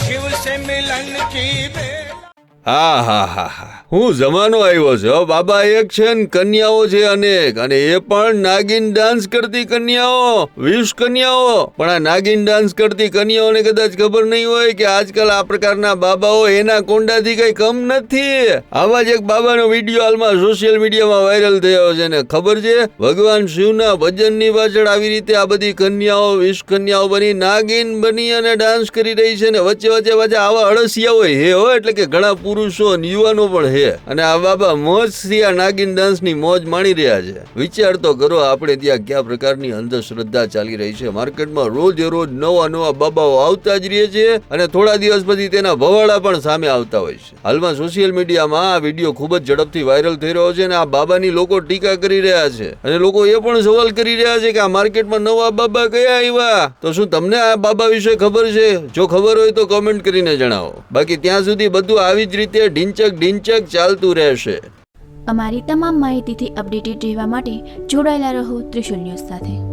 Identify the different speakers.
Speaker 1: शिव से मिलन की
Speaker 2: હા હા હા હા હું જમાનો આવ્યો છે હો બાબા. એક છે ને કન્યાઓ છે અનેક, અને એ પણ નાગિન ડાન્સ કરતી કન્યાઓ, 20 કન્યાઓ. પણ આ નાગિન ડાન્સ કરતી કન્યાઓને કદાચ ખબર નહીં હોય કે આજકાલ આ પ્રકારના બાબાઓ એના કોંડાથી કઈ કમ નથી. આવા જ એક બાબાનો વિડીયો હાલમાં સોશિયલ મીડિયામાં વાયરલ થયો છે ને ખબર છે, ભગવાન શિવના ભજનની પાછળ આવી રીતે આ બધી કન્યાઓ 20 કન્યાઓ બની નાગિન બની અને ડાન્સ કરી રહી છે ને વચ્ચે વચ્ચે પાછા આવા અળસિયાઓ હે હો, એટલે કે ઘણા પુરુષો અને યુવાનો પણ હે, અને આ બાબા મોજથી આ નાગિન ડાન્સની મોજ માણી રહ્યા છે. વિચાર તો કરો આપણે ત્યાં કયા પ્રકારની અંધશ્રદ્ધા ચાલી રહી છે. માર્કેટમાં રોજે રોજ નવા નવા બાબાઓ આવતા જ રહે છે, અને થોડા દિવસ પછી તેના ભવાડા પણ સામે આવતા હોય છે. હાલમાં સોશિયલ મીડિયામાં આ વિડીયો ખૂબ જ ઝડપથી વાયરલ થઈ રહ્યો છે, અને આ બાબાની લોકો ટીકા કરી રહ્યા છે, અને લોકો એ પણ સવાલ કરી રહ્યા છે કે આ માર્કેટમાં નવા બાબા કયા આવ્યા. તો શું તમને આ બાબા વિશે ખબર છે? જો ખબર હોય તો કોમેન્ટ કરીને જણાવો. બાકી ત્યાં સુધી બધું આવી જ રીતે ઢીંચક ચાલતું રહેશે.
Speaker 3: અમારી તમામ માહિતીથી અપડેટેડ રહેવા માટે જોડાયેલા રહો ત્રિશુલ ન્યૂઝ સાથે.